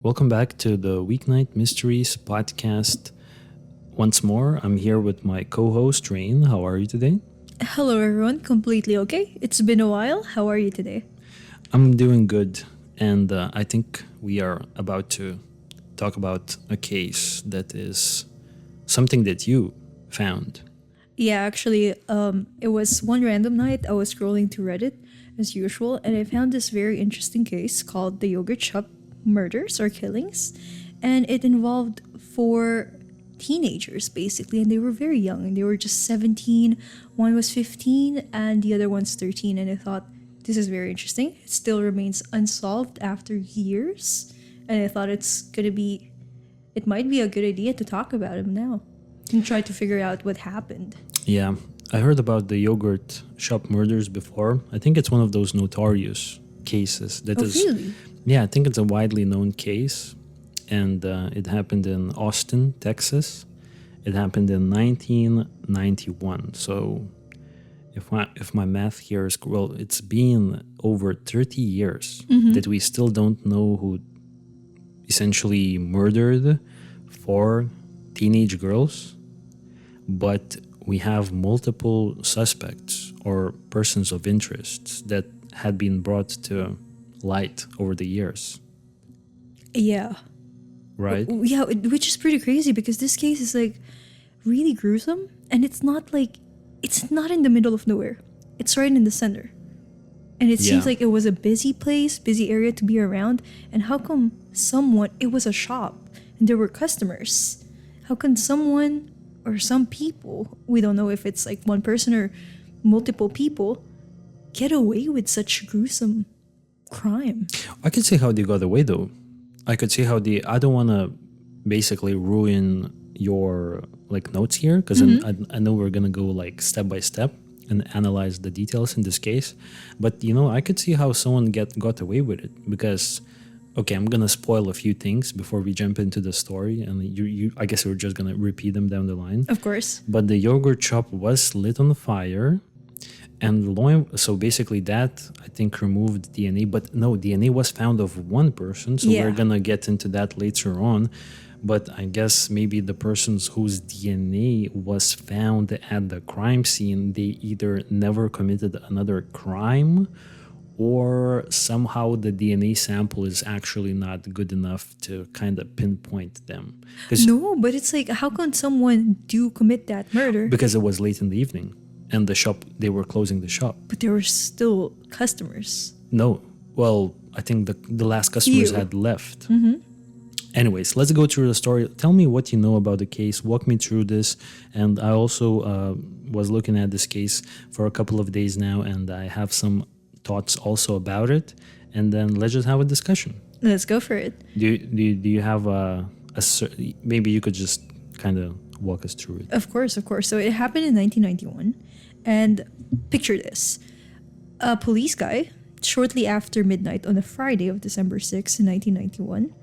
Welcome back to the Weeknight Mysteries podcast. Once more, I'm here with my co-host Rain. How are you today? Hello, everyone. Completely okay. It's been a while. How are you today? I'm doing good, and I think we are about to talk about a case that is something that you found. Yeah, actually, it was one random night. I was scrolling through Reddit as usual, and I found this very interesting case called the Yogurt Shop murders or killings, and it involved four teenagers basically, and they were very young, and they were just 17. One was 15, and the other one's 13. And I thought this is very interesting. It still remains unsolved after years, and I thought it might be a good idea to talk about him now and try to figure out what happened. Yeah, I heard about the yogurt shop murders before. I think it's one of those notorious cases that Oh, is. really? Yeah, I think it's a widely known case, and it happened in Austin, Texas. It happened in 1991. So, if my math here is well, it's been over 30 years that we still don't know who essentially murdered four teenage girls, but we have multiple suspects or persons of interest that had been brought to light over the years, Yeah. right? Yeah, which is pretty crazy because this case is like really gruesome, and it's not in the middle of nowhere. It's right in the center. And it seems Yeah. like it was a busy place, busy area to be around. And how come it was a shop and there were customers? How can someone or some people, we don't know if it's like one person or multiple people, get away with such gruesome crime? I could see how they got away though. I could see how I don't want to basically ruin your like notes here because I know we're gonna go like step by step and analyze the details in this case, but I could see how someone got away with it because okay, I'm gonna spoil a few things before we jump into the story, and you I guess we're just gonna repeat them down the line. Of course. But the yogurt shop was lit on fire. And so basically that, I think, removed DNA. But no, DNA was found of one person. So Yeah. we're going to get into that later on. But I guess maybe the persons whose DNA was found at the crime scene, they either never committed another crime or somehow the DNA sample is actually not good enough to kind of pinpoint them. No, but it's like, how can someone commit that murder? Because it was late in the evening. And they were closing the shop. But there were still customers. No. Well, I think the last customers Few. had left. Anyways, let's go through the story. Tell me what you know about the case. Walk me through this. And I also was looking at this case for a couple of days now, and I have some thoughts also about it. And then let's just have a discussion. Let's go for it. Do you have maybe you could just kind of walk us through it? Of course. So it happened in 1991. And picture this. A police guy, shortly after midnight on a Friday of December 6th, 1991,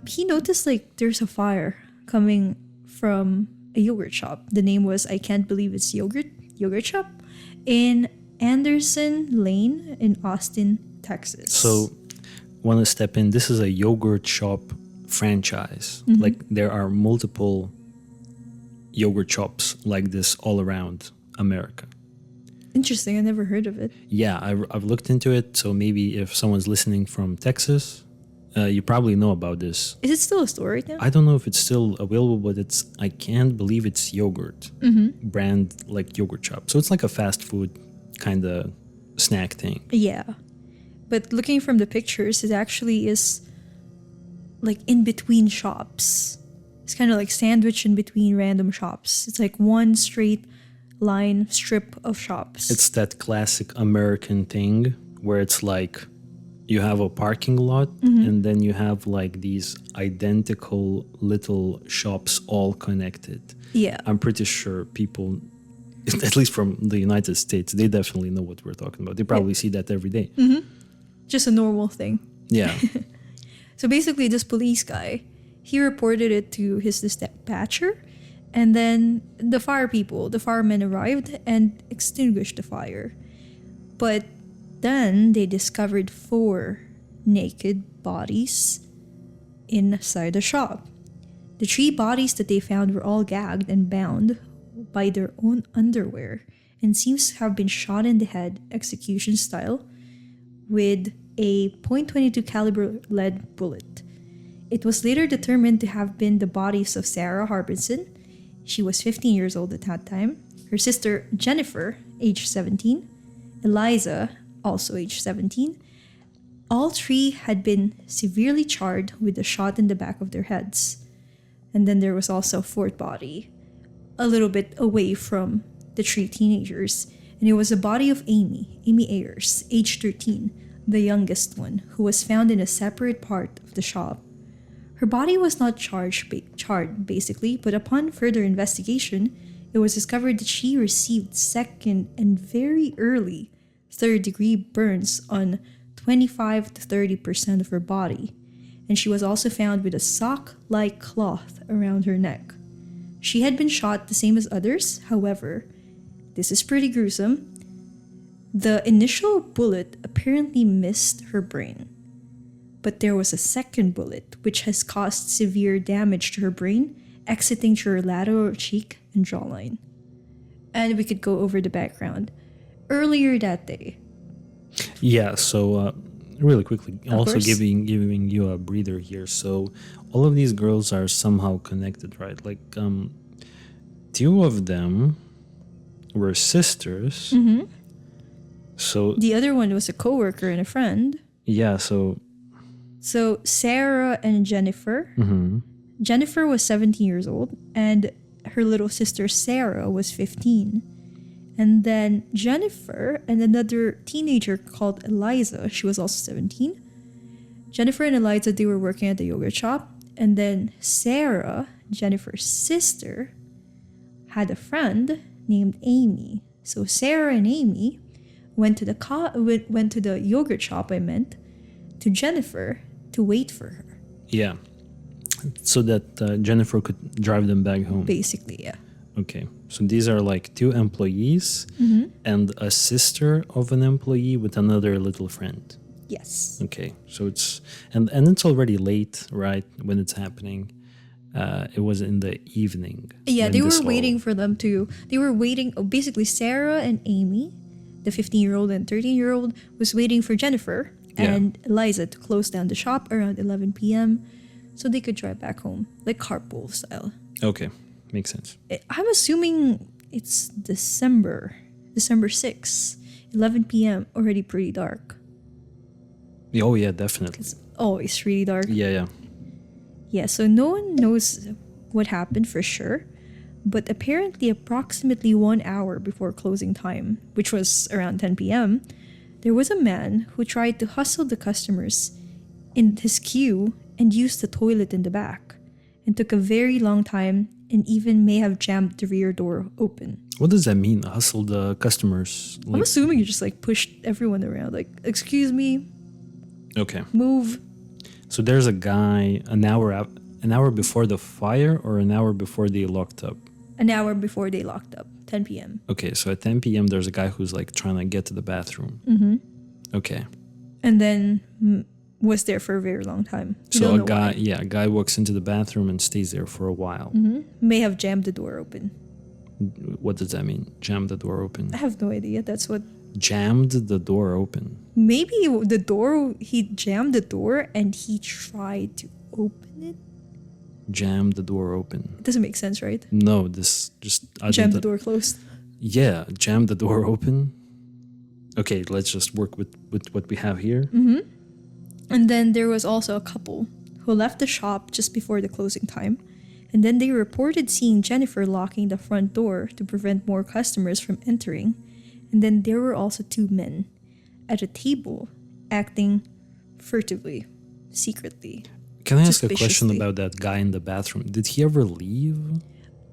he noticed like there's a fire coming from a yogurt shop. The name was I Can't Believe It's Yogurt Shop in Anderson Lane in Austin, Texas. So, want to step in. This is a yogurt shop franchise. Like there are multiple yogurt shops like this all around America. Interesting. I never heard of it. Yeah, I've looked into it. So maybe if someone's listening from Texas, you probably know about this. Is it still a store right now? I don't know if it's still available, but I Can't Believe It's Yogurt brand like yogurt shop. So it's like a fast food kind of snack thing. Yeah. But looking from the pictures, it actually is like in between shops. It's kind of like sandwiched in between random shops. It's like one straight line strip of shops. It's that classic American thing where it's like you have a parking lot and then you have like these identical little shops all connected. Yeah. I'm pretty sure people, at least from the United States, they definitely know what we're talking about. They probably see that every day. Just a normal thing. Yeah. So basically, this police guy, he reported it to his dispatcher, and then the firemen arrived and extinguished the fire. But then they discovered 4 naked bodies inside the shop. The 3 bodies that they found were all gagged and bound by their own underwear and seems to have been shot in the head execution style with a .22 caliber lead bullet. It was later determined to have been the bodies of Sarah Harbison. She was 15 years old at that time. Her sister Jennifer, age 17. Eliza, also age 17. All 3 had been severely charred with a shot in the back of their heads. And then there was also a 4th body, a little bit away from the 3 teenagers. And it was the body of Amy Ayers, age 13, the youngest one, who was found in a separate part of the shop. Her body was not charred, basically, but upon further investigation, it was discovered that she received second and very early third-degree burns on 25 to 30% of her body, and she was also found with a sock-like cloth around her neck. She had been shot the same as others, however, this is pretty gruesome. The initial bullet apparently missed her brain, but there was a second bullet which has caused severe damage to her brain, exiting through her lateral cheek and jawline. And we could go over the background. Earlier that day. Yeah, so really quickly, Of also course. giving you a breather here. So all of these girls are somehow connected, right? Like 2 of them were sisters. Mm-hmm. So The other one was a coworker and a friend. yeah, so So Sarah and Jennifer. mhm. Jennifer was 17 years old, and her little sister Sarah was 15. And then Jennifer and another teenager called Eliza, she was also 17. Jennifer and Eliza, they were working at the yogurt shop. And then Sarah, Jennifer's sister, had a friend named Amy. So Sarah and Amy went to the yogurt shop, to Jennifer to wait for her. Yeah, so that Jennifer could drive them back home. Basically, yeah. Okay, so these are like 2 employees and a sister of an employee with another little friend. Yes. Okay, so it's and it's already late, right, when it's happening. It was in the evening. Yeah, when they were this waiting for them to. They were waiting. Basically, Sarah and Amy, the 15-year-old and 13-year-old, was waiting for Jennifer and Eliza to close down the shop around 11 p.m. so they could drive back home, like carpool style. Okay, makes sense. I'm assuming it's December 6th, 11 p.m. Already pretty dark. Oh yeah, definitely. It's always really dark. Yeah. Yeah, so no one knows what happened for sure, but apparently approximately 1 hour before closing time, which was around 10 p.m., there was a man who tried to hustle the customers in his queue and used the toilet in the back, and took a very long time and even may have jammed the rear door open. What does that mean? Hustle the customers? I'm assuming you just like pushed everyone around, like, excuse me, Okay. move. So there's a guy an hour before the fire or an hour before they locked up? An hour before they locked up, 10 p.m. Okay, so at 10 p.m. there's a guy who's like trying to get to the bathroom. Mm-hmm. Okay. And then was there for a very long time. We So don't a know guy, why. a guy walks into the bathroom and stays there for a while. May have jammed the door open. What does that mean? Jam the door open? I have no idea. That's what. Jammed the door open. Maybe he jammed the door and he tried to open it. Jam the door open. It doesn't make sense, right? No, this just... Jam the door closed. Yeah, jam the door open. Okay, let's just work with what we have here. And then there was also a couple who left the shop just before the closing time. And then they reported seeing Jennifer locking the front door to prevent more customers from entering. And then there were also 2 men at a table acting furtively, secretly. Can I ask a question Suspiciously. about that guy in the bathroom? Did he ever leave?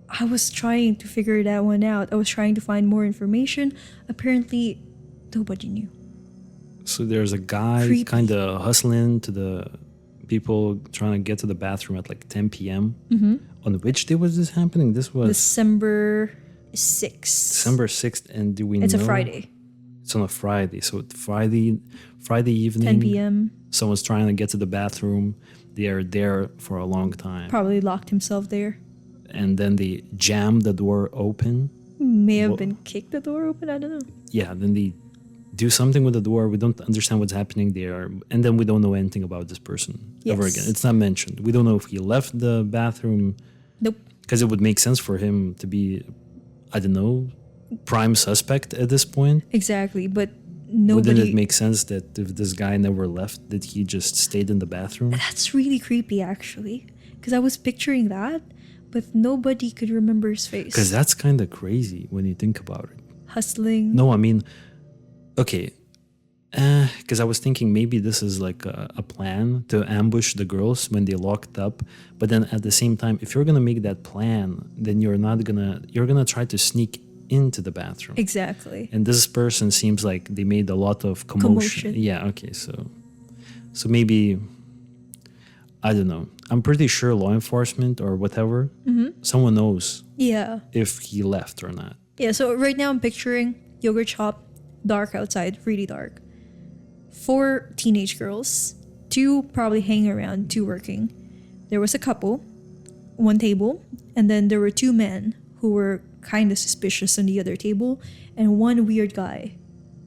I was trying to figure that one out. I was trying to find more information. Apparently, nobody knew. So there's a guy Creepy. kind of hustling to the people trying to get to the bathroom at like 10 p.m. On which day was this happening? This was December 6th. December 6th. And do we know? It's a Friday. It's on a Friday. So Friday evening. 10 p.m. Someone's trying to get to the bathroom. they are there for a long time. Probably locked himself there. And then they jam the door open. May have been kicked the door open. I don't know. Yeah, then they do something with the door. We don't understand what's happening there. And then we don't know anything about this person ever again. It's not mentioned. We don't know if he left the bathroom. Nope. Because it would make sense for him to be, I don't know, prime suspect at this point. Exactly, but nobody... Wouldn't it make sense that if this guy never left, that he just stayed in the bathroom? That's really creepy, actually. Because I was picturing that, but nobody could remember his face. Because that's kind of crazy when you think about it. Hustling. No, I mean, okay. Because I was thinking maybe this is like a plan to ambush the girls when they locked up. But then at the same time, if you're going to make that plan, then you're going to try to sneak into the bathroom. Exactly. And this person seems like they made a lot of commotion. Yeah, okay. So maybe, I don't know. I'm pretty sure law enforcement or whatever, someone knows if he left or not. Yeah, so right now I'm picturing yogurt shop, dark outside, really dark. 4 teenage girls, 2 probably hanging around, 2 working. There was a couple, 1 table, and then there were 2 men who were kind of suspicious on the other table, and 1 weird guy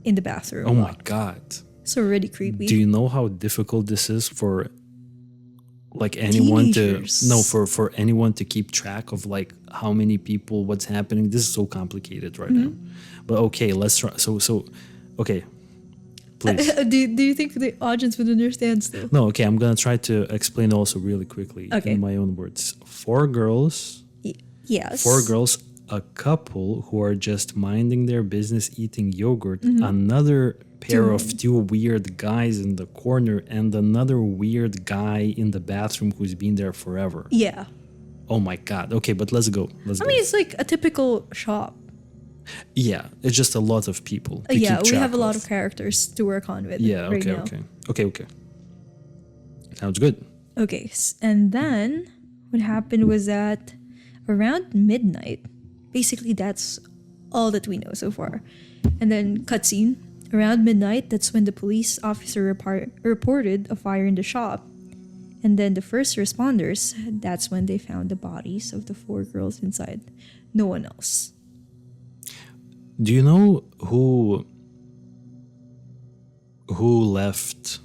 in the bathroom. Oh my God. So really creepy. Do you know how difficult this is for like anyone Teenagers. for anyone to keep track of like how many people, what's happening? This is so complicated right now. But okay, let's try. So okay. Please. Do you think the audience would understand still? No, okay, I'm gonna try to explain also really quickly in my own words. 4 girls. Yes. 4 girls, a couple who are just minding their business eating yogurt, another pair of 2 weird guys in the corner, and another weird guy in the bathroom who's been there forever. Yeah. Oh my God. Okay, but let's go. I mean, it's like a typical shop. Yeah, it's just a lot of people. We have a lot of characters to work on with. Yeah, right now. Okay. Sounds good. Okay, and then what happened was that around midnight, basically that's all that we know so far. And then cutscene, around midnight, that's when the police officer reported a fire in the shop. And then the first responders, that's when they found the bodies of the 4 girls inside. No one else. Do you know who left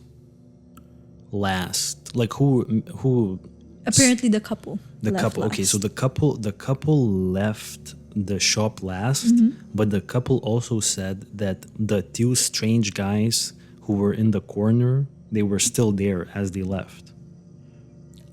last? Like who? Apparently the couple. The couple. Last. Okay, so the couple left the shop last, but the couple also said that the 2 strange guys who were in the corner, they were still there as they left.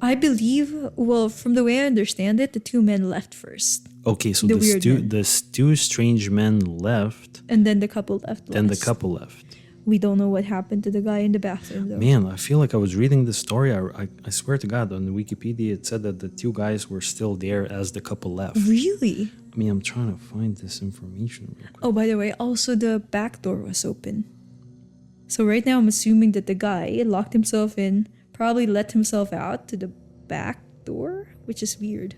I believe, well, from the way I understand it, the 2 men left first. Okay, so the 2 strange men left. And then the couple left. Then the couple left. We don't know what happened to the guy in the bathroom, though. Man, I feel like I was reading the story. I swear to God, on Wikipedia it said that the 2 guys were still there as the couple left. Really? I mean, I'm trying to find this information real quick. Oh, by the way, also the back door was open. So right now I'm assuming that the guy locked himself in, probably let himself out to the back door, which is weird.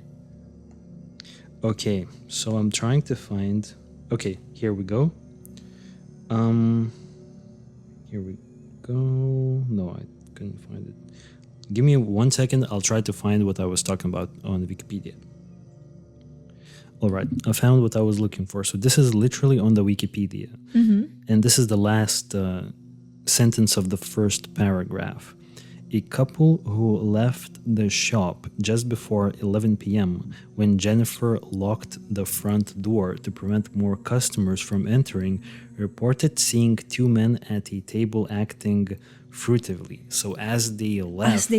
Okay, so I'm trying to find... Okay, here we go. Here we go. No, I couldn't find it. Give me 1 second. I'll try to find what I was talking about on Wikipedia. All right, I found what I was looking for. So this is literally on the Wikipedia. And this is the last sentence of the first paragraph. A couple who left the shop just before 11 p.m. when Jennifer locked the front door to prevent more customers from entering reported seeing 2 men at a table acting furtively. So as they left.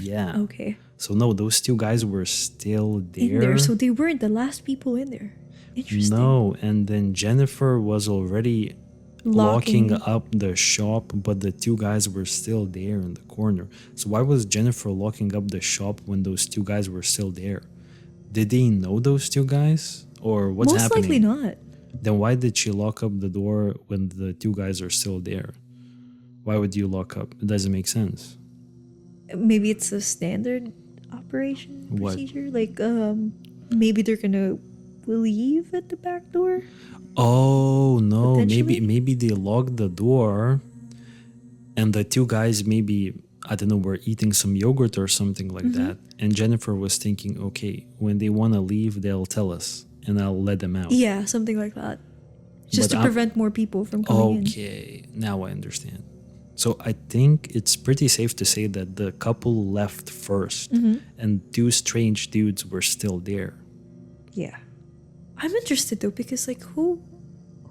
Yeah. Okay. So no, those 2 guys were still there. In there, so they weren't the last people in there. Interesting. No, and then Jennifer was already locking up the shop, but the 2 guys were still there in the corner. So why was Jennifer locking up the shop when those 2 guys were still there? Did they know those 2 guys? Or what's Most happening? likely not. Then why did she lock up the door when the 2 guys are still there? Why would you lock up? It doesn't make sense. Maybe it's a standard operation procedure. What? Like, maybe they're gonna leave at the back door. Oh no, maybe they locked the door and the 2 guys maybe I don't know, were eating some yogurt or something like that. And Jennifer was thinking, okay, when they want to leave, they'll tell us and I'll let them out. Yeah, something like that. Just But to prevent more people from coming in. Okay, now I understand. So I think it's pretty safe to say that the couple left 1st and two strange dudes were still there. Yeah. I'm interested though, because like who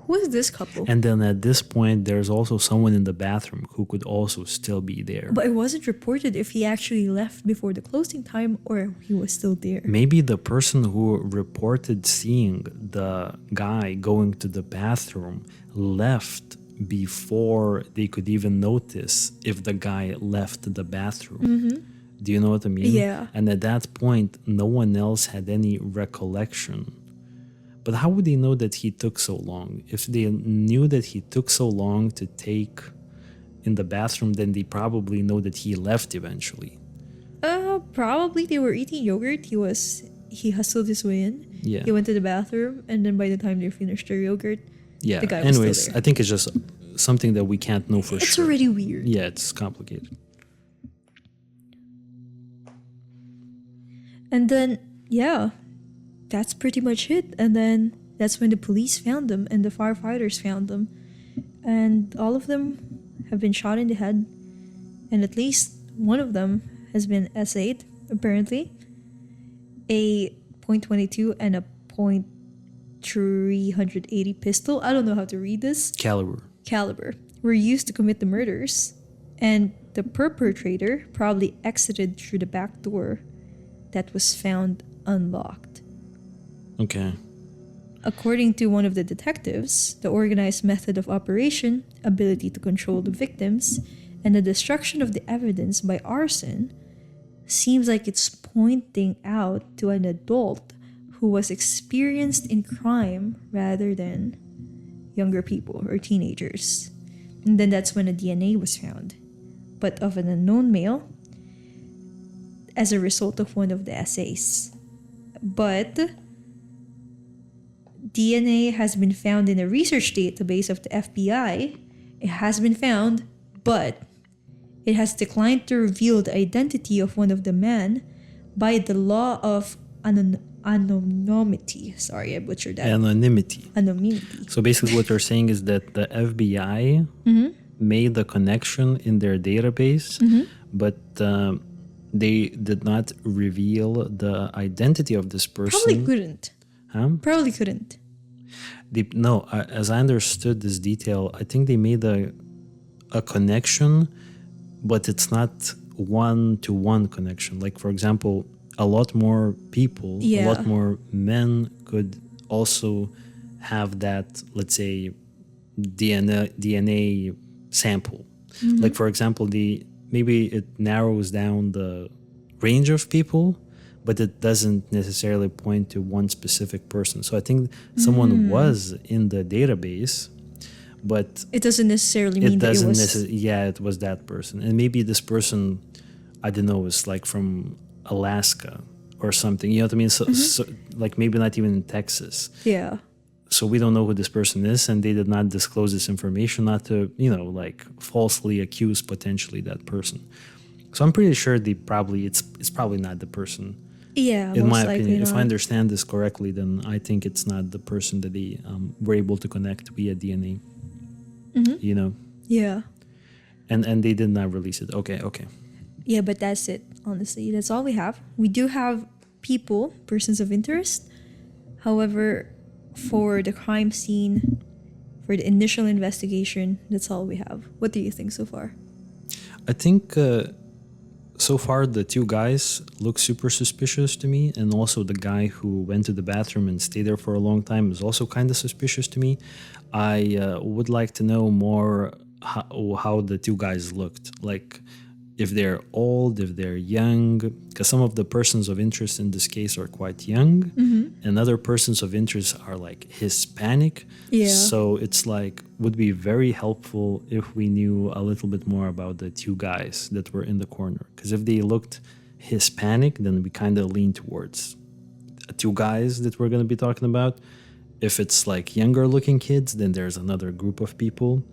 is this couple? And then at this point, there's also someone in the bathroom who could also still be there. But it wasn't reported if he actually left before the closing time or he was still there. Maybe the person who reported seeing the guy going to the bathroom left before they could even notice if the guy left the bathroom. Do you know what I mean? Yeah. And at that point, no one else had any recollection. But how would they know that he took so long? If they knew that he took so long to take in the bathroom, then they probably know that he left eventually. Probably they were eating yogurt. He hustled his way in. Yeah. He went to the bathroom, and then by the time they finished their yogurt, Yeah. the guy was Anyways, still there. I think it's just something that we can't know for It's sure. already weird. Yeah, it's complicated. And then, yeah, that's pretty much it. And then that's when the police found them and the firefighters found them. And all of them have been shot in the head. And at least one of them has been essayed, apparently. A .22 and a .380 pistol. I don't know how to read this. Caliber were used to commit the murders. And the perpetrator probably exited through the back door that was found unlocked. Okay. According to one of the detectives, the organized method of operation, ability to control the victims, and the destruction of the evidence by arson seems like it's pointing out to an adult who was experienced in crime rather than younger people or teenagers. And then that's when a DNA was found, but of an unknown male, as a result of one of the assays. But DNA has been found in a research database of the FBI. It has been found, but it has declined to reveal the identity of one of the men by the law of anonymity. Sorry, I butchered that. Anonymity. Anonymity. So basically what they're saying is that the FBI made the connection in their database, but they did not reveal the identity of this person. Probably couldn't. Huh? Probably couldn't. No, as I understood this detail, I think they made a connection, but it's not one-to-one connection. Like, for example, a lot more people, a lot more men could also have that, let's say, DNA sample. Like, for example, maybe it narrows down the range of people, but it doesn't necessarily point to one specific person. So I think someone was in the database, but it doesn't necessarily mean that it was... it was that person. And maybe this person, I don't know, is like from Alaska or something. You know what I mean? So like maybe not even in Texas. Yeah. So we don't know who this person is, and they did not disclose this information, not to, like falsely accuse potentially that person. So I'm pretty sure it's probably not the person. Yeah, in my most likely opinion. not. If I understand this correctly, then I think it's not the person that they were able to connect via DNA. You know? Yeah. And they did not release it. Okay. Yeah, but that's it, honestly. That's all we have. We do have persons of interest. However, for the crime scene, for the initial investigation, that's all we have. What do you think so far? I think so far the two guys look super suspicious to me, and also the guy who went to the bathroom and stayed there for a long time is also kind of suspicious to me. I would like to know more how the two guys looked, like if they're old, if they're young, because some of the persons of interest in this case are quite young, and other persons of interest are like Hispanic. Yeah. So it's like, would be very helpful if we knew a little bit more about the two guys that were in the corner. Because if they looked Hispanic, then we kind of lean towards two guys that we're going to be talking about. If it's like younger looking kids, then there's another group of people.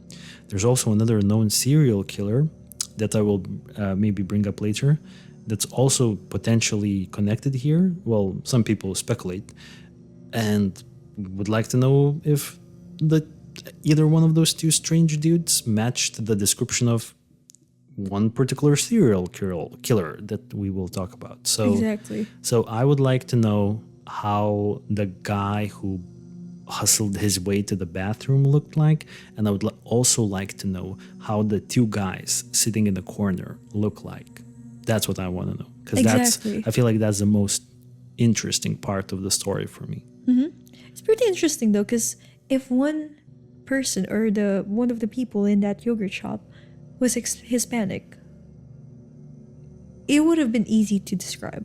There's also another known serial killer. that I will maybe bring up later that's also potentially connected here. Well, some people speculate and would like to know if either one of those two strange dudes matched the description of one particular serial killer that we will talk about. Exactly. So I would like to know how the guy who hustled his way to the bathroom looked like, and I would also like to know how the two guys sitting in the corner look like. That's what I want to know, because I feel like that's the most interesting part of the story for me. It's pretty interesting though, because if one person or one of the people in that yogurt shop was Hispanic, it would have been easy to describe.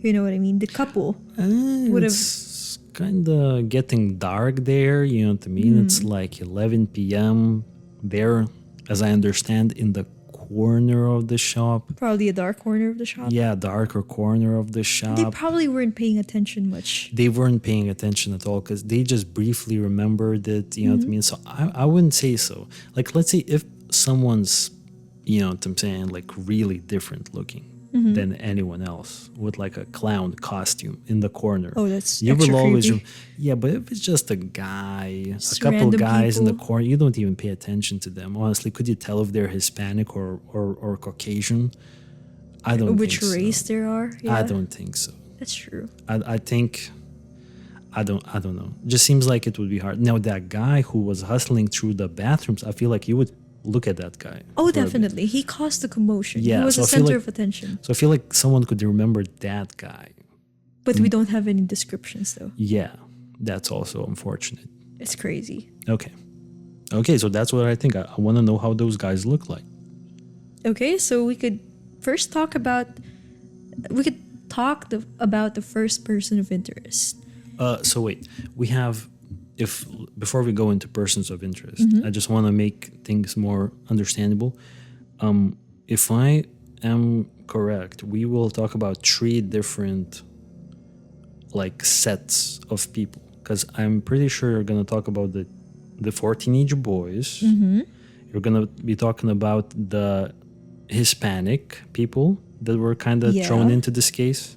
You know what I mean? The couple would have. It's kind of getting dark there. You know what I mean? It's like 11 p.m. there, as I understand, in the corner of the shop. Probably a dark corner of the shop. Yeah, darker corner of the shop. They probably weren't paying attention much. They weren't paying attention at all because they just briefly remembered it. You know what I mean? So I wouldn't say so. Like, let's say if someone's, you know what I'm saying, like really different looking than anyone else with like a clown costume in the corner. Oh, that's you extra will always creepy. Yeah, but if it's just a guy, Just a couple random guys in the people. corner, you don't even pay attention to them. Honestly, could you tell if they're Hispanic or Caucasian? I don't Which think race so. there are. Yeah, I don't think so. That's true. I think I don't know. Just seems like it would be hard. Now that guy who was hustling through the bathrooms, I feel like you would look at that guy. Oh, for a bit. definitely. He caused the commotion. Yeah, He was so the I feel center like- of attention. So I feel like someone could remember that guy. But we don't have any descriptions though. Yeah, that's also unfortunate. It's crazy. Okay, so that's what I think. I want to know how those guys look like. Okay, so we could first talk about about the first person of interest. So wait, we have before we go into persons of interest, I just want to make things more understandable. If I am correct, we will talk about 3 different like sets of people, because I'm pretty sure you're gonna talk about the 4 teenage boys. You're gonna be talking about the Hispanic people that were kind of thrown into this case.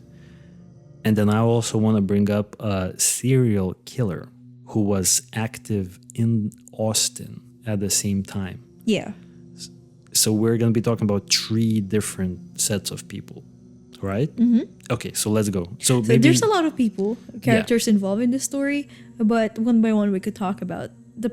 And then I also want to bring up a serial killer who was active in Austin at the same time. Yeah. So we're going to be talking about 3 different sets of people, right? Okay, so let's go. So maybe There's a lot of characters involved in the story, but one by one we could talk about the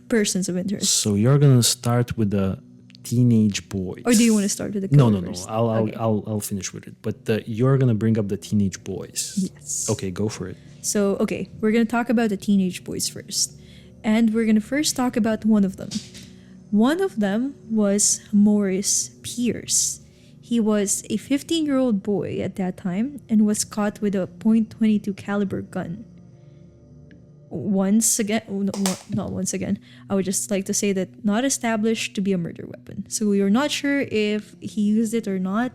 persons of interest. So you're going to start with the teenage boys. Or do you want to start with the No, killer no. first? I'll finish with it. But you're gonna bring up the teenage boys. Yes. Okay, go for it. So, okay, we're going to talk about the teenage boys first. And we're going to first talk about one of them. One of them was Morris Pierce. He was a 15-year-old boy at that time and was caught with a .22 caliber gun. Not once again. I would just like to say that not established to be a murder weapon. So we are not sure if he used it or not,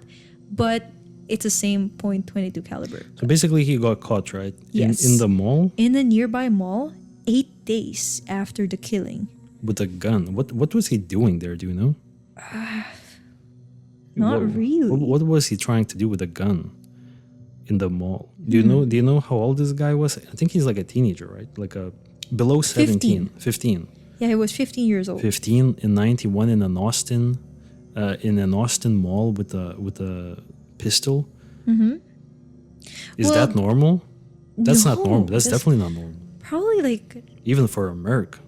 but it's the same .22 caliber. So basically, he got caught, right? Yes. In the mall In a nearby mall, 8 days after the killing. with a gun. What was he doing there? Do you know? Not What- really. What was he trying to do with a gun in the mall? Do you know? Do you know how old this guy was? I think he's like a teenager, right? Like a below 17, 15. Yeah, he was 15 years old. 15 in 91 in an Austin mall with a pistol. Is Well, that normal? That's not no, normal. That's that's- definitely not normal. Probably like, Even for a merc.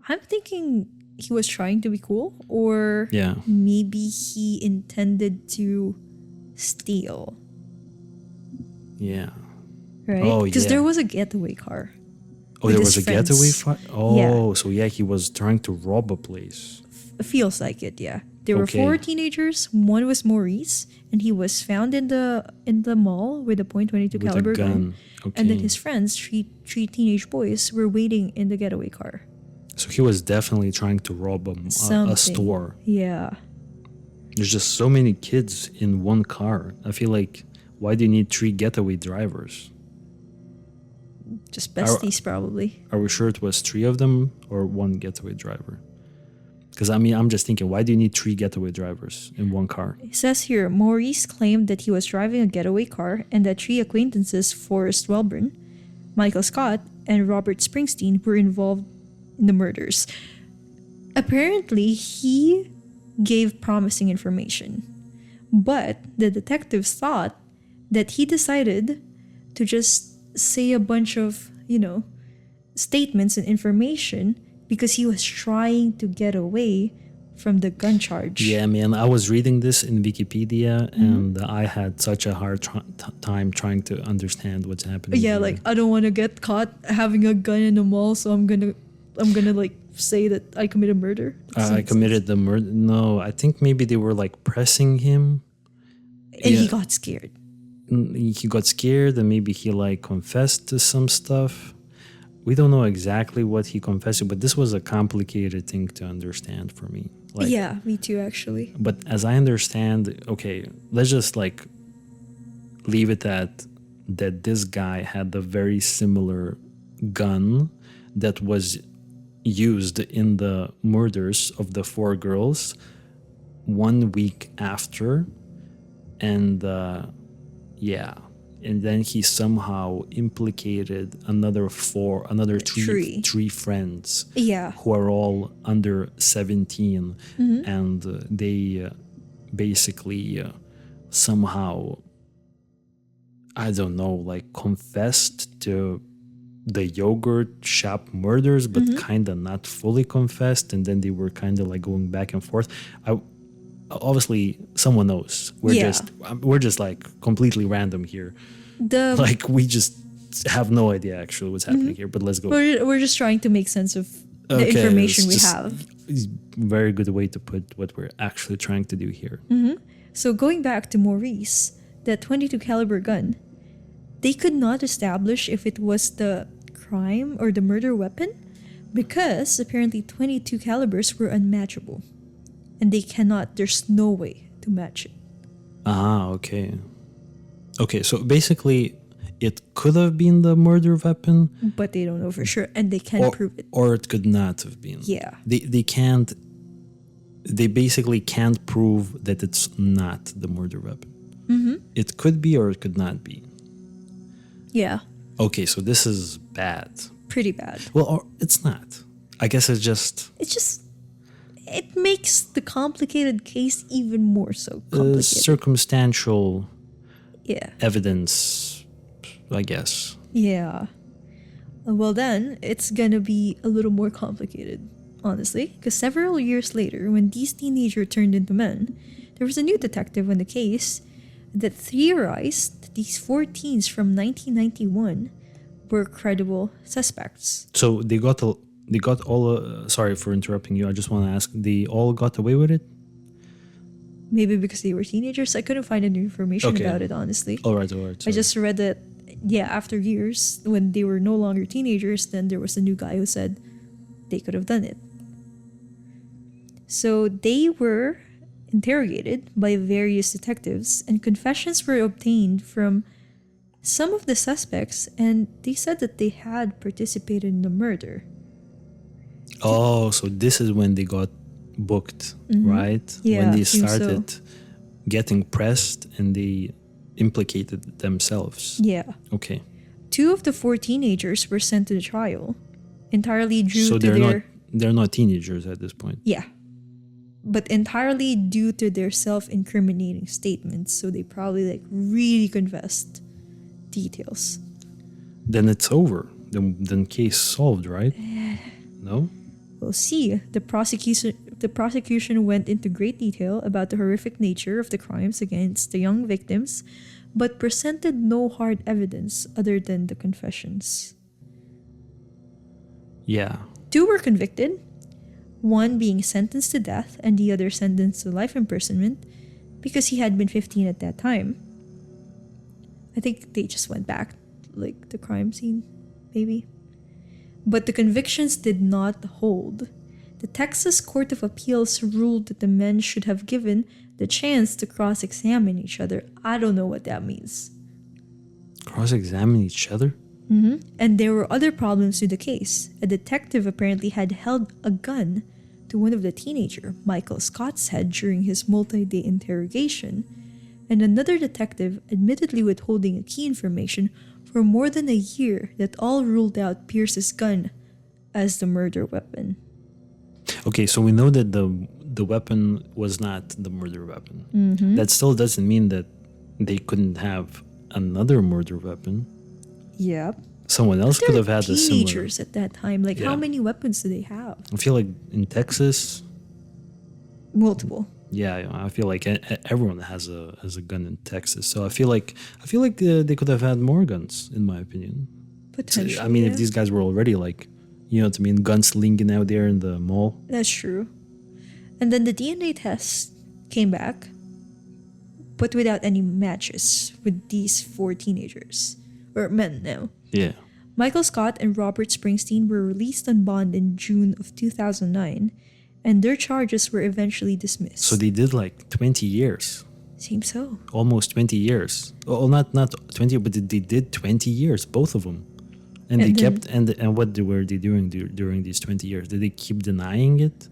I'm thinking he was trying to be cool, or Yeah. maybe he intended to steal, Yeah. right? Oh, Because yeah. there was a getaway car. Oh, with there his was a friends. getaway fight? Oh, Yeah. so yeah, he was trying to rob a place. Feels like it, yeah. There were Okay. 4 teenagers. One was Maurice, and he was found in the mall with a .22 With a caliber gun. Okay. And then his friends, three teenage boys, were waiting in the getaway car. So he was definitely trying to rob a Something. store. Yeah. There's just so many kids in one car. I feel like, why do you need 3 getaway drivers? Just besties, probably. Are we sure it was 3 of them or 1 getaway driver? Because I mean, I'm just thinking, why do you need 3 getaway drivers in one car? It says here, Maurice claimed that he was driving a getaway car and that 3 acquaintances, Forrest Welburn, Michael Scott, and Robert Springsteen, were involved in the murders. Apparently, he gave promising information, but the detectives thought that he decided to just say a bunch of, statements and information because he was trying to get away from the gun charge. Yeah, man, I was reading this in Wikipedia and I had such a hard time trying to understand what's happening. Yeah, here. like, I don't want to get caught having a gun in the mall, so I'm gonna like say that I committed murder. I committed the murder. No, I think maybe they were like pressing him. And he got scared. He got scared and maybe he like confessed to some stuff. We don't know exactly what he confessed to, but this was a complicated thing to understand for me. Like, Yeah, me too, actually. but as I understand, okay, let's just like leave it at that this guy had a very similar gun that was used in the murders of the 4 girls 1 week after. And yeah, and then he somehow implicated another 3 friends Yeah. who are all under 17 and they basically somehow, I don't know, like confessed to the yogurt shop murders, but kind of not fully confessed, and then they were kind of like going back and forth. Obviously someone knows. We're just like completely random here. Like we just have no idea actually what's happening here, but let's go. We're just trying to make sense of the information we have. Very good way to put what we're actually trying to do here. So going back to Maurice, that 22 caliber gun, they could not establish if it was the crime or the murder weapon because apparently 22 calibers were unmatchable. And there's no way to match it. Okay. Okay, so basically it could have been the murder weapon. But they don't know for sure, and they can't prove it. Or it could not have been. Yeah. They basically can't prove that it's not the murder weapon. It could be or it could not be. Yeah. Okay, so this is bad. Pretty bad. Well, or it's not. I guess it's just... It makes the complicated case even more so complicated. Circumstantial Yeah. evidence, I guess. Yeah. Well, then, it's gonna be a little more complicated, honestly, because several years later, when these teenagers turned into men, there was a new detective on the case that theorized that these 4 teens from 1991 were credible suspects. So they got all... sorry for interrupting you. I just want to ask, they all got away with it? Maybe because they were teenagers. I couldn't find any information about it, honestly. All right. I just read that, after years, when they were no longer teenagers, then there was a new guy who said they could have done it. So they were interrogated by various detectives, and confessions were obtained from some of the suspects, and they said that they had participated in the murder. Oh, so this is when they got booked, right? Yeah, when they I think so. started getting pressed and they implicated themselves. Yeah. Okay. 2 of the 4 teenagers were sent to the trial, entirely due So to they're not teenagers at this point. Yeah. But entirely due to their self-incriminating statements, so they probably really confessed details. Then it's over. Then case solved, right? No? We'll see. The prosecution went into great detail about the horrific nature of the crimes against the young victims, but presented no hard evidence other than the confessions. Yeah. 2 were convicted, one being sentenced to death and the other sentenced to life imprisonment because he had been 15 at that time. I think they just went back, the crime scene, maybe. But the convictions did not hold. The Texas Court of Appeals ruled that the men should have given the chance to cross-examine each other. I don't know what that means. Cross-examine each other? And there were other problems with the case. A detective apparently had held a gun to one of the teenager, Michael Scott's head during his multi-day interrogation, and another detective admittedly withholding a key information for more than a year that all ruled out Pierce's gun as the murder weapon. Okay, so we know that the weapon was not the murder weapon. Mm-hmm. That still doesn't mean that they couldn't have another murder weapon. Yep. Someone else could have had a similar. Teenagers at that time. Like, how Yeah. many weapons do they have? I feel like in Texas, Multiple. yeah, I feel like everyone has a gun in Texas. So I feel like they could have had more guns, in my opinion. Potentially. I mean, yeah. if these guys were already like, you know what I mean, gunslinging out there in the mall. That's true. And then the DNA test came back, but without any matches with these 4 teenagers. Or men now. Yeah. Michael Scott and Robert Springsteen were released on bond in June of 2009, and their charges were eventually dismissed. So they did like 20 years. Seems so. Almost 20 years. Oh, not 20, but they did 20 years, both of them. And they And then- kept, and what were they doing during these 20 years? Did they keep denying it?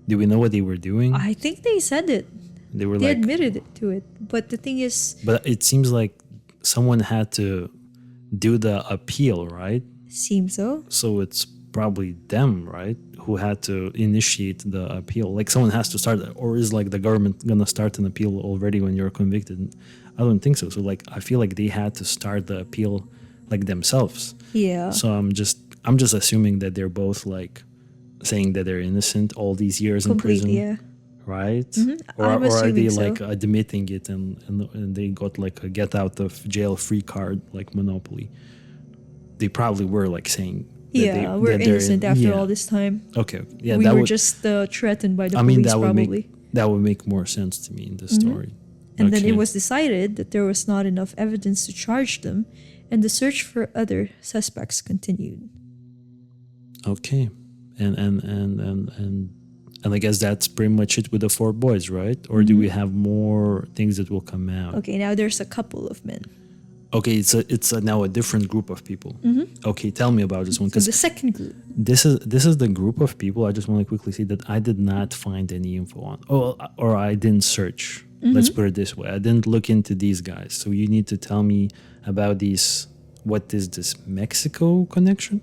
Do we know what they were doing? I think they said it. They were They like, admitted it to it. But the thing is, but it seems like someone had to do the appeal, right? seems so. So it's probably them, right? Who had to initiate the appeal. Like someone has to start, or is like the government gonna start an appeal already when you're convicted? I don't think so. So like, I feel like they had to start the appeal like themselves. Yeah. So I'm just assuming that they're both like saying that they're innocent all these years in prison, Completely, yeah. right? Or, I'm or are they assuming so. like admitting it and they got like a get out of jail free card like Monopoly? They probably were like saying that Yeah, we're that they're innocent after yeah. all this time. Okay, yeah, We that were would just threatened by the I mean police, that would probably. make more sense to me in this story. And then Okay. it was decided that there was not enough evidence to charge them, and the search for other suspects continued. Okay, and I guess that's pretty much it with the 4 boys, right? Or do we have more things that will come out? Okay, now there's a couple of men. Okay, it's now a different group of people. Okay, tell me about this one So the because second group. this is the group of people. I just want to quickly say that I did not find any info on, or I didn't search. Let's put it this way: I didn't look into these guys. So you need to tell me about these. What is this Mexico connection?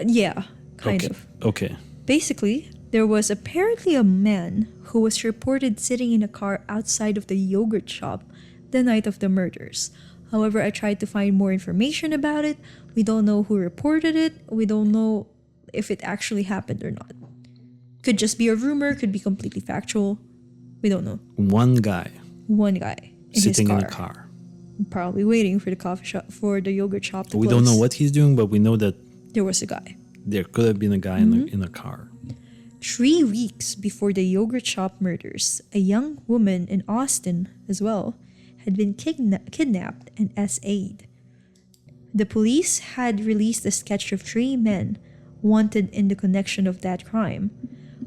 Yeah, kind Okay. of. Okay. Basically, there was apparently a man who was reported sitting in a car outside of the yogurt shop the night of the murders. However, I tried to find more information about it. We don't know who reported it. We don't know if it actually happened or not. Could just be a rumor, could be completely factual. We don't know. One guy One guy in sitting his in car, a car. probably waiting for the coffee shop, for the yogurt shop to We close. don't know what he's doing, but we know that There was a guy. there could have been a guy in a car. 3 weeks before the yogurt shop murders, a young woman in Austin as well had been kidnapped and SA'd. The police had released a sketch of 3 men wanted in the connection of that crime.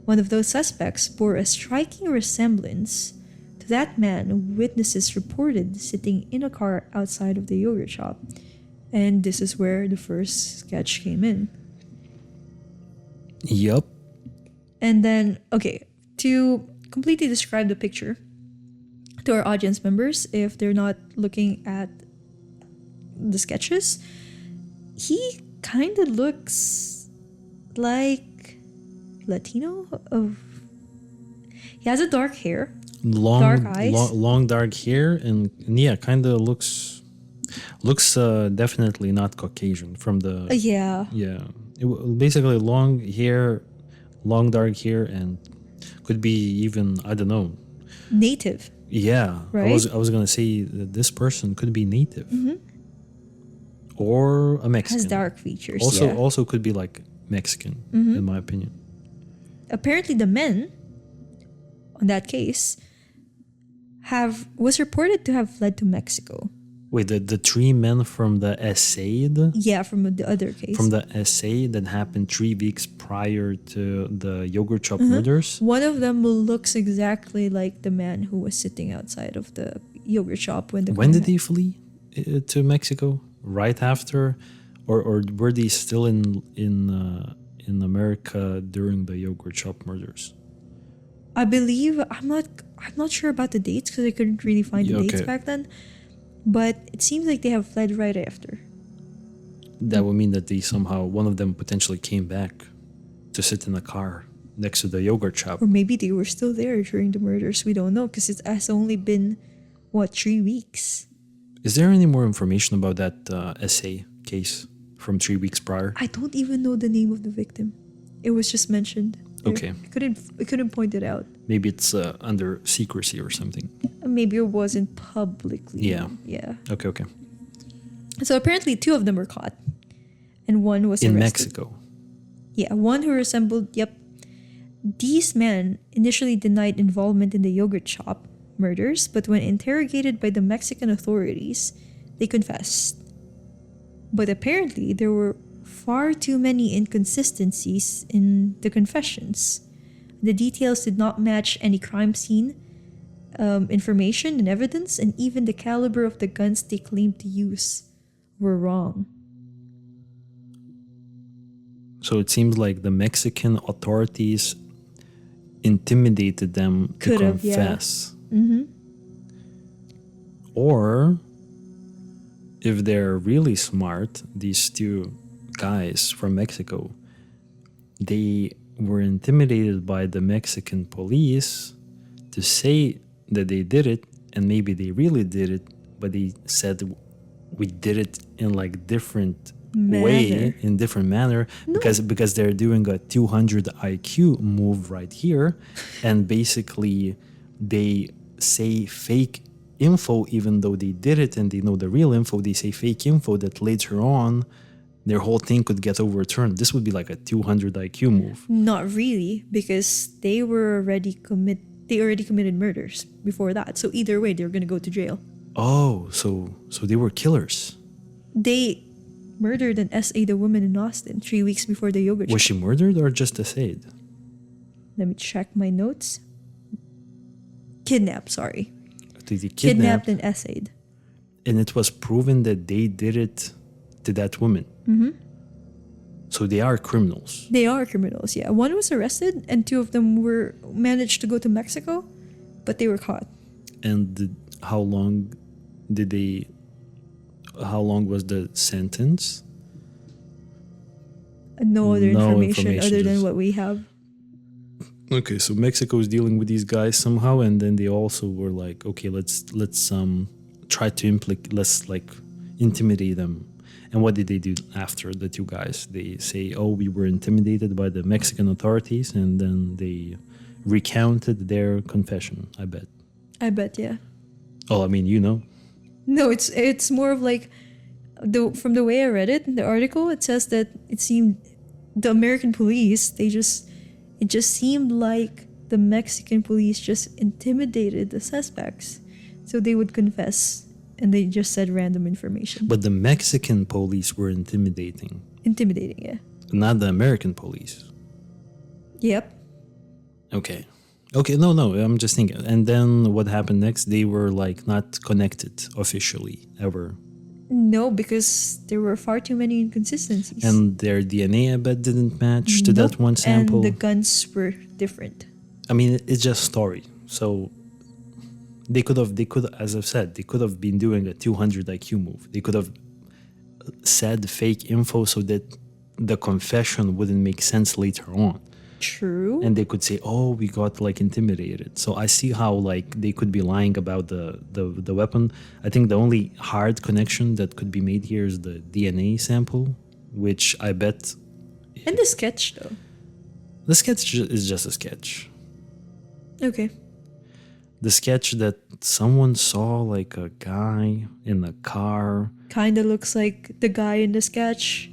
One of those suspects bore a striking resemblance to that man witnesses reported sitting in a car outside of the yogurt shop. And this is where the first sketch came in. Yup. And then, okay, to completely describe the picture to our audience members, if they're not looking at the sketches, he kind of looks like Latino. He has a dark hair, dark eyes. long dark hair, and yeah, kind of looks definitely not Caucasian from the yeah, basically long hair, long dark hair, and could be even, I don't know. native. Yeah, Right? I was gonna say that this person could be native or a Mexican. Has dark features. Also, yeah. also could be like Mexican, in my opinion. Apparently, the men on that case was reported to have fled to Mexico. Wait, the 3 men from the essay, Yeah, from the other case. from the essay that happened 3 weeks prior to the yogurt shop murders. One of them looks exactly like the man who was sitting outside of the yogurt shop when the When crime did they flee to Mexico? Right after, or were they still in in America during the yogurt shop murders? I believe I'm not sure about the dates because I couldn't really find the dates Okay. back then. But it seems like they have fled right after. That would mean that they somehow, one of them potentially came back to sit in a car next to the yogurt shop. Or maybe they were still there during the murders. We don't know because it has only been, 3 weeks? Is there any more information about that SA case from 3 weeks prior? I don't even know the name of the victim. It was just mentioned. Okay. I couldn't point it out. Maybe it's under secrecy or something. Maybe it wasn't publicly. Yeah. Yeah. Okay. So apparently 2 of them were caught. And one was In arrested. Mexico. Yeah, one who resembled, These men initially denied involvement in the yogurt shop murders, but when interrogated by the Mexican authorities, they confessed. But apparently, there were far too many inconsistencies in the confessions. The details did not match any crime scene information and evidence, and even the caliber of the guns they claimed to use were wrong. So it seems like the Mexican authorities intimidated them to confess. Mm-hmm. Or, if they're really smart, these 2 guys from Mexico, they were intimidated by the Mexican police to say that they did it, and maybe they really did it, but they said we did it in like different way, in different manner, because they're doing a 200 IQ move right here, and basically they say fake info even though they did it and they know the real info. They say fake info that later on their whole thing could get overturned. This would be like a 200 IQ move. Not really, because they already committed murders before that. So either way, they're gonna go to jail. Oh, so they were killers. They murdered and SA the woman in Austin 3 weeks before the yogurt Was shop. she murdered or just essayed? Let me check my notes. Kidnapped, sorry. They Kidnapped and SA'd. And it was proven that they did it to that woman. Mm-hmm. So they are criminals. They are criminals, yeah. One was arrested and 2 of them managed to go to Mexico, but they were caught. And how long was the sentence? No other No information information, other than just- what we have. Okay, so Mexico is dealing with these guys somehow, and then they also were like, okay, let's try to intimidate them. And what did they do after the 2 guys? They say, oh, we were intimidated by the Mexican authorities, and then they recounted their confession, I bet. I bet, yeah. Oh, I mean, No, it's more of like from the way I read it in the article, it says that it seemed the American police, it just seemed like the Mexican police just intimidated the suspects. So they would confess and they just said random information. But the Mexican police were intimidating. Intimidating, yeah. Not the American police. Yep. Okay, no, I'm just thinking. And then what happened next? They were like not connected officially ever. No, because there were far too many inconsistencies. And their DNA, I bet, didn't match to that one sample. And the guns were different. I mean, it's just story. So they could, as I've said, they could have been doing a 200 IQ move. They could have said fake info so that the confession wouldn't make sense later on. True. And they could say, oh, we got like intimidated. So I see how like they could be lying about the weapon. I think the only hard connection that could be made here is the DNA sample, which I bet. And the sketch though. The sketch is just a sketch. Okay. The sketch that someone saw like a guy in a car. Kinda looks like the guy in the sketch.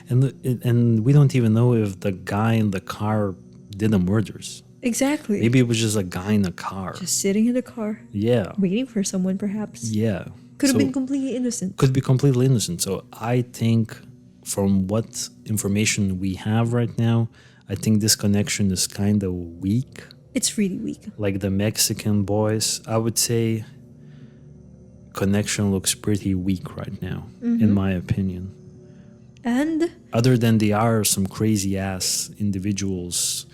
And we don't even know if the guy in the car did the murders. Exactly. Maybe it was just a guy in a car. Just sitting in the car. Yeah. Waiting for someone, perhaps. Yeah. Could have been completely innocent. Could be completely innocent. So I think from what information we have right now, I think this connection is kind of weak. It's really weak. Like the Mexican boys, I would say connection looks pretty weak right now, in my opinion. And Other than they are some crazy ass individuals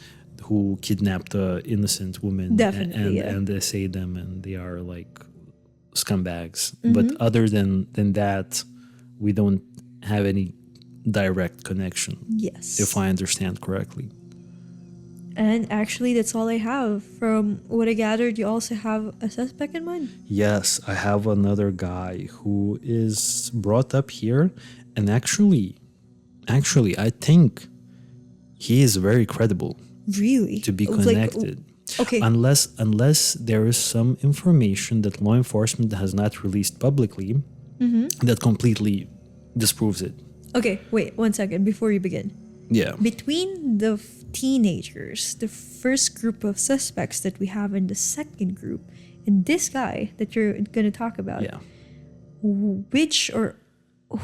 who kidnapped innocent women Definitely, yeah. and essay them, and they are like scumbags. Mm-hmm. But other than that, we don't have any direct connection, yes. if I understand correctly. And actually, that's all I have. From what I gathered, you also have a suspect in mind? Yes, I have another guy who is brought up here, and actually, I think he is very credible Really? to be Like, connected. okay. Unless there is some information that law enforcement has not released publicly that completely disproves it. Okay, wait 1 second before you begin. Yeah. Between the teenagers, the first group of suspects that we have in the second group, and this guy that you're going to talk about, Yeah. which or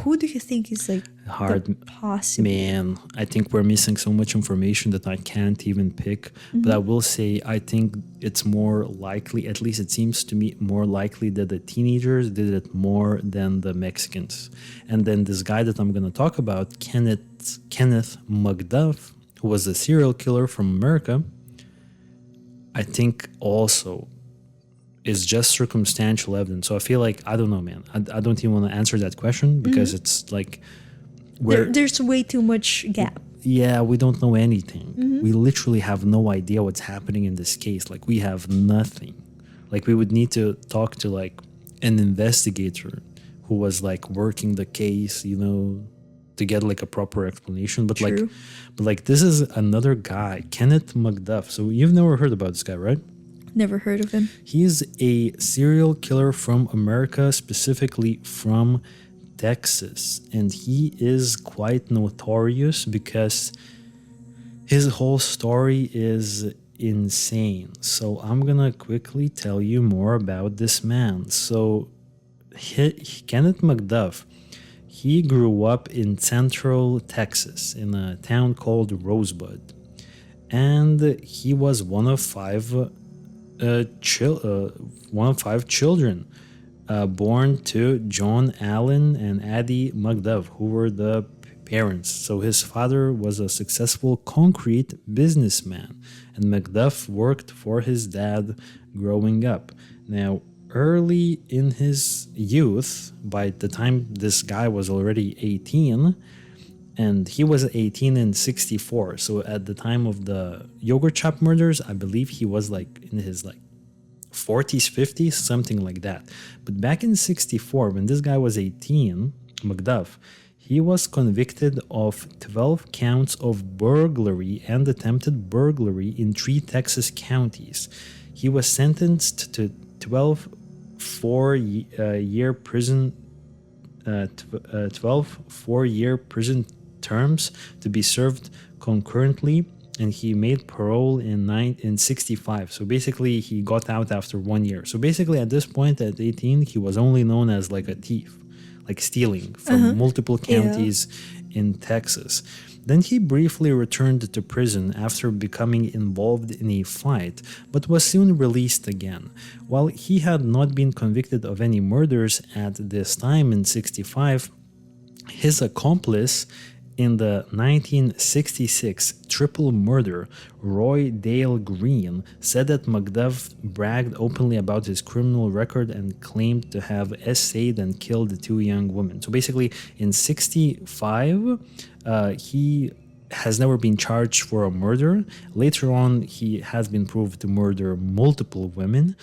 who do you think is like Hard. the possible? Man, I think we're missing so much information that I can't even pick. But I will say, I think it's more likely, at least it seems to me, more likely that the teenagers did it more than the Mexicans. And then this guy that I'm going to talk about, Kenneth McDuff, who was a serial killer from America, I think also is just circumstantial evidence. So I feel like, I don't know, man. I don't even want to answer that question because it's like There's way too much gap. yeah, we don't know anything. We literally have no idea what's happening in this case. Like, we have nothing. Like, we would need to talk to like an investigator who was like working the case, to get like a proper explanation. But True. like this is another guy, Kenneth McDuff. So you've never heard about this guy, right? Never heard of him. He's a serial killer from America, specifically from Texas, and he is quite notorious because his whole story is insane. So I'm gonna quickly tell you more about this man. So Kenneth McDuff, he grew up in Central Texas in a town called Rosebud, and he was one of five children born to John Allen and Addie McDuff, who were the parents. So his father was a successful concrete businessman, and McDuff worked for his dad growing up. Now, early in his youth, by the time this guy was already 18, and he was 18 in 64. So at the time of the yogurt shop murders, I believe he was like in his like 40s, 50s, something like that. But back in 64, when this guy was 18, McDuff, he was convicted of 12 counts of burglary and attempted burglary in 3 Texas counties. He was sentenced to 12 4-year prison 12 4-year prison terms to be served concurrently, and he made parole in 65. So basically he got out after 1 year. So basically at this point at 18 he was only known as like a thief, like stealing from multiple counties in Texas. Then he briefly returned to prison after becoming involved in a fight, but was soon released again. While he had not been convicted of any murders at this time in 65, his accomplice in the 1966 triple murder, Roy Dale Green, said that McDuff bragged openly about his criminal record and claimed to have essayed and killed 2 young women. So basically, in 65, he has never been charged for a murder. Later on, he has been proved to murder multiple women,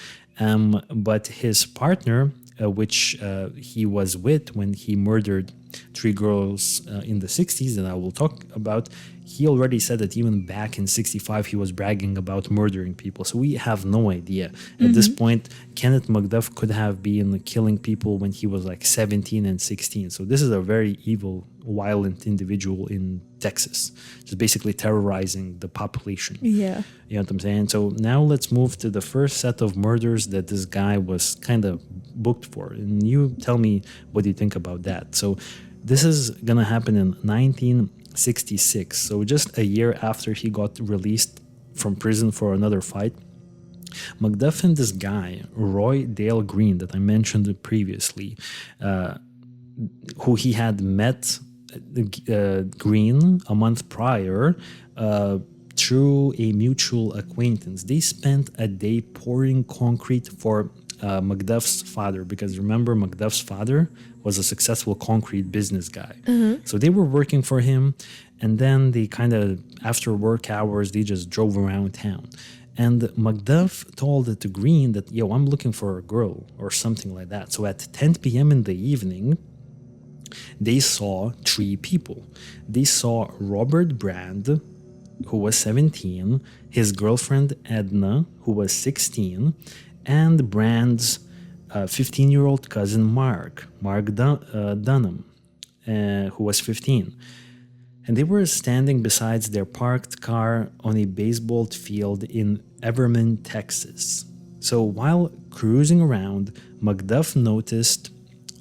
but his partner, which he was with when he murdered 3 girls in the 60s that I will talk about, he already said that even back in 65 he was bragging about murdering people. So we have no idea. At this point, Kenneth McDuff could have been killing people when he was like 17 and 16. So this is a very evil, violent individual in Texas, just basically terrorizing the population. Yeah. You know what I'm saying? So now let's move to the first set of murders that this guy was kind of booked for. And you tell me what you think about that. So this is going to happen in 1966. So just a year after he got released from prison for another fight, McDuff and this guy, Roy Dale Green, that I mentioned previously, who he had met Green a month prior through a mutual acquaintance. They spent a day pouring concrete for McDuff's father, because remember, McDuff's father was a successful concrete business guy. So they were working for him, and then they kind of, after work hours, they just drove around town. And McDuff told to Green that, yo, I'm looking for a girl or something like that. So at 10 p.m. in the evening, they saw three people. They saw Robert Brand, who was 17, his girlfriend Edna, who was 16, and Brand's 15-year-old cousin Mark Dunham, who was 15. And they were standing beside their parked car on a baseball field in Everman, Texas. So while cruising around, McDuff noticed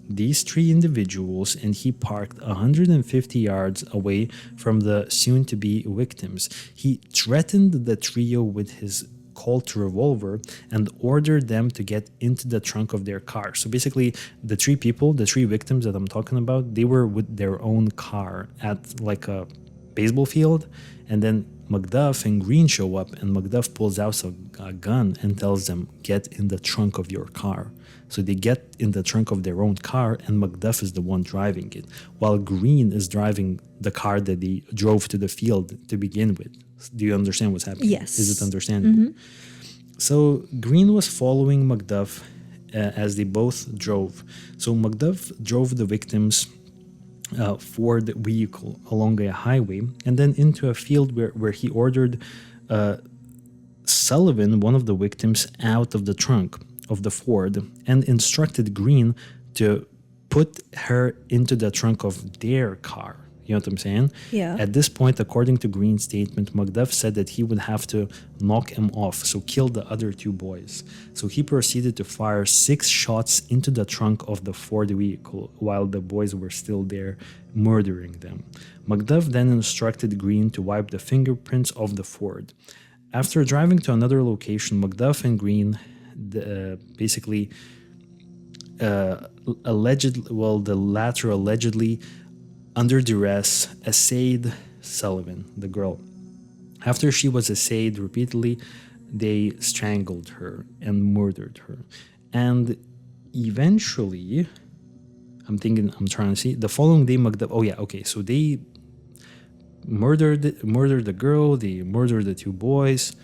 these three individuals, and he parked 150 yards away from the soon-to-be victims. He threatened the trio with his Colt revolver and ordered them to get into the trunk of their car. So basically, the three victims that I'm talking about, they were with their own car at like a baseball field, and then McDuff and Green show up, and McDuff pulls out a gun and tells them, get in the trunk of your car. So they get in the trunk of their own car, and McDuff is the one driving it, while Green is driving the car that they drove to the field to begin with. Do you understand what's happening? Yes. Is it understandable? So Green was following McDuff as they both drove. So McDuff drove the victims' Ford vehicle along a highway and then into a field where he ordered Sullivan, one of the victims, out of the trunk of the Ford and instructed Green to put her into the trunk of their car. You know what I'm saying? Yeah. At this point, according to Green's statement, McDuff said that he would have to knock him off, so kill the other two boys. So he proceeded to fire 6 shots into the trunk of the Ford vehicle while the boys were still there, murdering them. McDuff then instructed Green to wipe the fingerprints of the Ford. After driving to another location, McDuff and Green basically the latter allegedly under duress, essayed Sullivan, the girl. After she was essayed repeatedly, they strangled her and murdered her. And eventually, I'm trying to see, the following day, McDuff, so they murdered the girl, they murdered the 2 boys.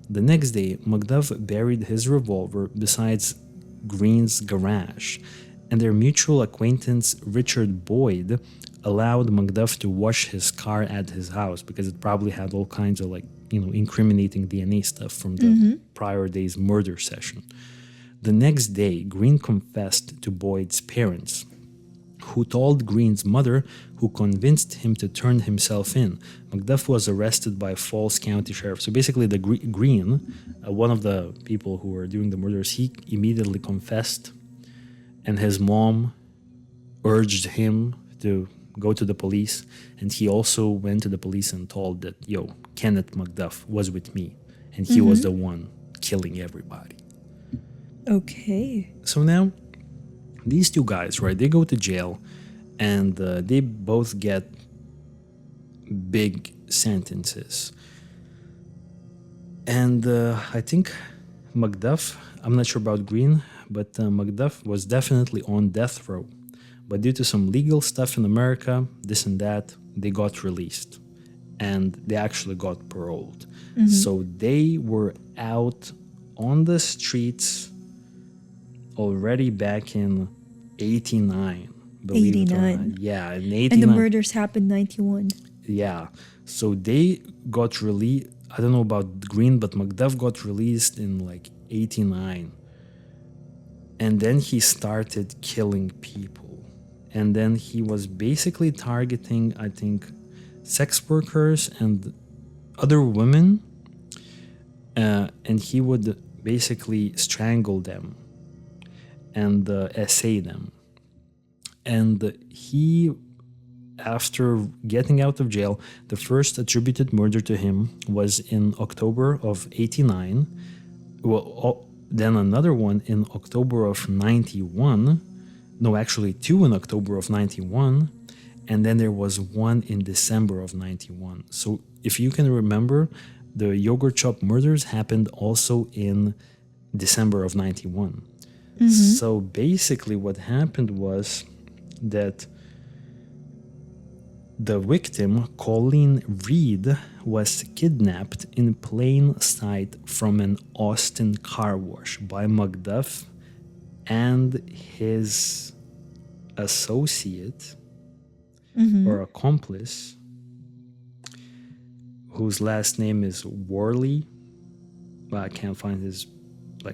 The next day, McDuff buried his revolver besides Green's garage, and their mutual acquaintance, Richard Boyd, allowed McDuff to wash his car at his house because it probably had all kinds of incriminating DNA stuff from the prior day's murder session. The next day, Green confessed to Boyd's parents, who told Green's mother, who convinced him to turn himself in. McDuff was arrested by Falls County Sheriff. So basically, the Green, one of the people who were doing the murders, he immediately confessed, and his mom urged him to go to the police, and he also went to the police and told that, Kenneth McDuff was with me, and he was the one killing everybody. Okay. So now, these 2 guys, right, they go to jail, and they both get big sentences. And I think McDuff, I'm not sure about Green, but McDuff was definitely on death row. But due to some legal stuff in America, this and that, they got released. And they actually got paroled. So they were out on the streets already back in 89. Believe it or not. Yeah, in 89. And the murders happened 91. Yeah. So they got released. I don't know about Green, but McDuff got released in 89. And then he started killing people. And then he was basically targeting, I think, sex workers and other women. And he would basically strangle them and essay them. And he, after getting out of jail, the first attributed murder to him was in October of 89. Then another one in October of 91. No, actually 2 in October of 91. and then there was one in December of 91. So if you can remember, the yogurt shop murders happened also in December of 91. So basically what happened was that the victim, Colleen Reed, was kidnapped in plain sight from an Austin car wash by McDuff and his associate or accomplice, whose last name is Worley. But I can't find his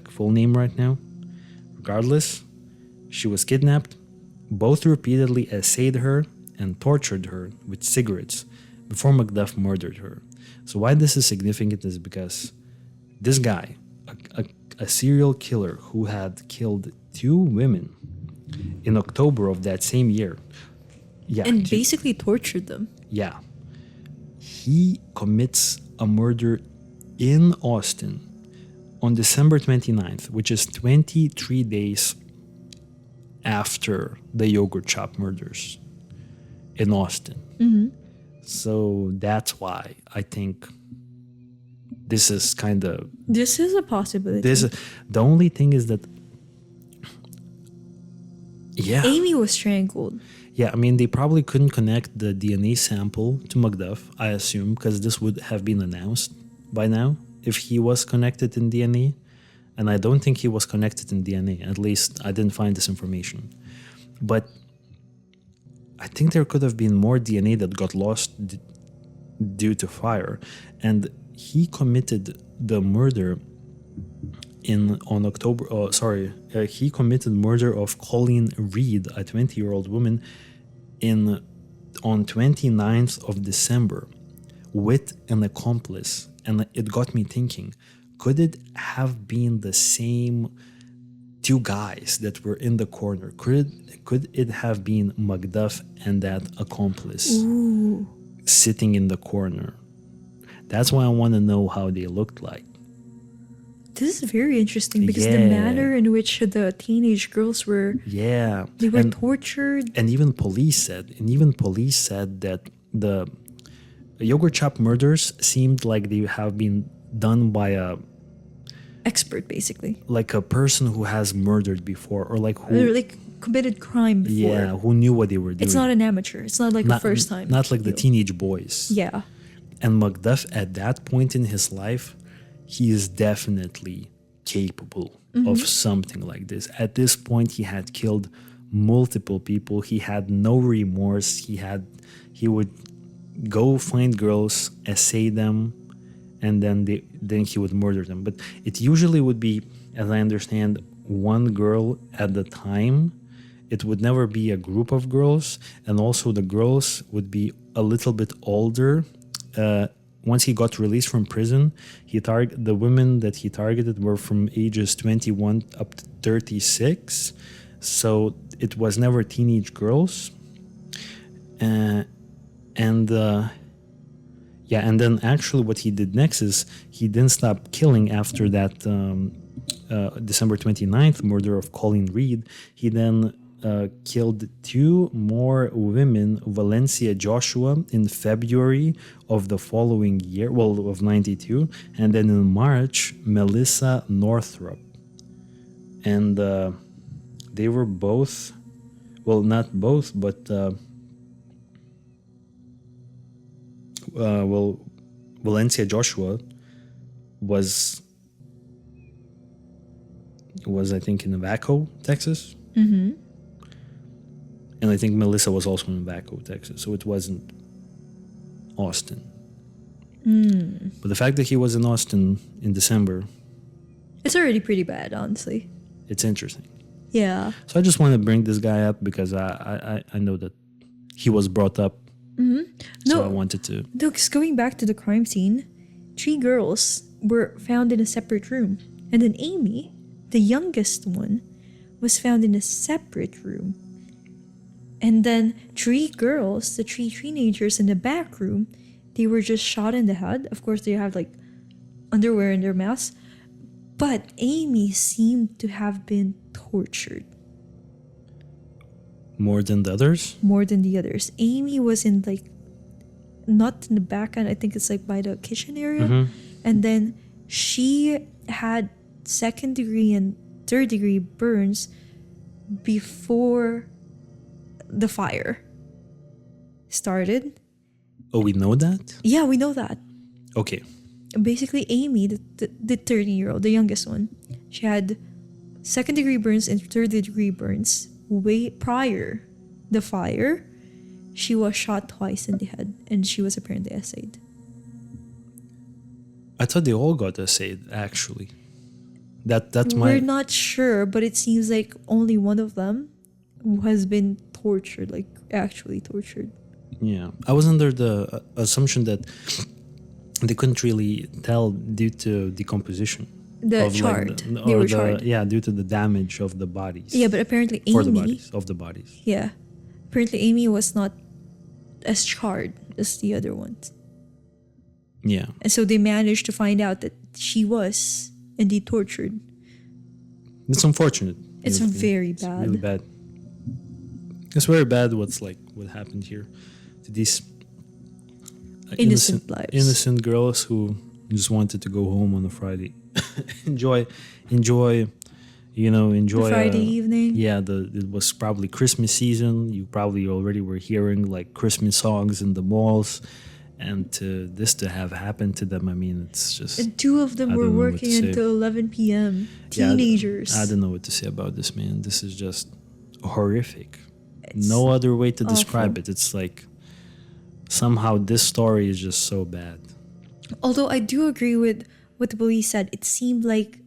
full name right now. Regardless, she was kidnapped. Both repeatedly assayed her and tortured her with cigarettes before McDuff murdered her. So why this is significant is because this guy, a serial killer who had killed 2 women in October of that same year. Yeah. And basically tortured them. Yeah. He commits a murder in Austin on December 29th, which is 23 days after the yogurt shop murders in Austin. So that's why I think this is kind of... This is a possibility. The only thing is that... Yeah. Amy was strangled. Yeah, I mean, they probably couldn't connect the DNA sample to McDuff, I assume, because this would have been announced by now if he was connected in DNA. And I don't think he was connected in DNA. At least I didn't find this information. But I think there could have been more DNA that got lost due to fire. And he committed the murder he committed murder of Colleen Reed, a 20-year-old woman, on 29th of December with an accomplice. And it got me thinking, could it have been the same 2 guys that were in the corner? Could it have been McDuff and that accomplice sitting in the corner? That's why I want to know how they looked like. This is very interesting because the manner in which the teenage girls were... Yeah. They were tortured. And even police said that the yogurt shop murders seemed like they have been done by a... expert, basically. Like a person who has murdered before, or committed crime before. Yeah, who knew what they were doing. It's not an amateur. It's not the first time. Not like the teenage boys. Yeah. And McDuff, at that point in his life, he is definitely capable of something like this. At this point, he had killed multiple people. He had no remorse. He would go find girls, assay them, and then he would murder them. But it usually would be, as I understand, one girl at the time. It would never be a group of girls, and also the girls would be a little bit older. Once he got released from prison, the women that he targeted were from ages 21 up to 36. So it was never teenage girls. And then actually what he did next is he didn't stop killing after that December 29th murder of Colleen Reed. He then killed 2 more women, Valencia Joshua in February of the following year, of 92, and then in March, Melissa Northrup. And they were both, not both, but Valencia Joshua was I think in Vaco, Texas. And I think Melissa was also in Vaco, Texas. So it wasn't Austin. But the fact that he was in Austin in December... It's already pretty bad, honestly. It's interesting. Yeah. So I just want to bring this guy up because I know that he was brought up. So I wanted to... No, because going back to the crime scene, 3 girls were found in a separate room. And then Amy, the youngest one, was found in a separate room. And then 3 girls, the 3 teenagers in the back room, they were just shot in the head. Of course, they have underwear in their mouths. But Amy seemed to have been tortured. More than the others? More than the others. Amy was in like, not in the back end, I think it's like by the kitchen area. Mm-hmm. And then she had 2nd degree and 3rd degree burns before the fire started. Oh, we know that? Yeah, we know that. Okay. Basically, Amy, the 13-year-old, the youngest one, she had 2nd degree burns and 3rd degree burns way prior the fire. She was shot twice in the head, and she was apparently assayed. I thought they all got assayed, actually. That's We're not sure, but it seems like only one of them has been tortured, like actually tortured. Yeah. I was under the assumption that they couldn't really tell due to decomposition. The charred. They were charred. Yeah, due to the damage of the bodies. Yeah, but apparently Amy... For the bodies, of the bodies. Yeah. Apparently Amy was not as charred as the other ones. Yeah. And so they managed to find out that she was indeed tortured. It's unfortunate. It's very bad. It's really bad. It's very bad what happened here to these innocent lives. Innocent girls who just wanted to go home on a Friday. enjoy the Friday evening. Yeah, it was probably Christmas season. You probably already were hearing like Christmas songs in the malls, and to have happened to them, I mean, it's just. And 2 of them were working until 11 p.m. Teenagers. Yeah, I don't know what to say about this, man. This is just horrific. No other way to describe it. It's like somehow this story is just so bad. Although I do agree with what the police said, it seemed like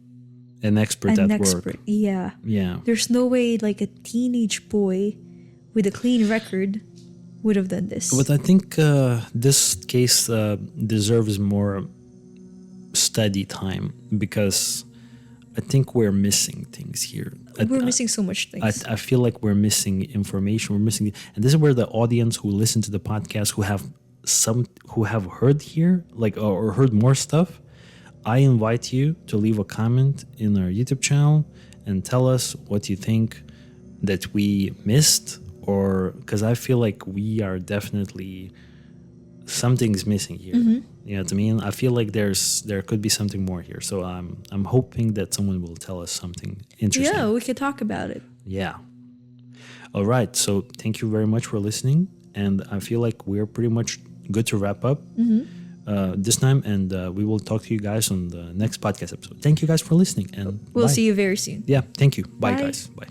an expert at work. Yeah. Yeah. There's no way like a teenage boy with a clean record would have done this. But I think this case deserves more study time, because I think we're missing things here. We're missing so much things. I feel like we're missing information. We're missing, and this is where the audience who listen to the podcast, who have heard here, like or heard more stuff, I invite you to leave a comment in our YouTube channel and tell us what you think that we missed, or because I feel like we are definitely something's missing here. Mm-hmm. You know what I mean? I feel like there could be something more here. So I'm hoping that someone will tell us something interesting. Yeah, we could talk about it. Yeah. All right. So thank you very much for listening, and I feel like we're pretty much good to wrap up this time, and we will talk to you guys on the next podcast episode. Thank you guys for listening, and we'll bye. see you very soon. Yeah. Thank you. Bye. Bye. Guys. Bye.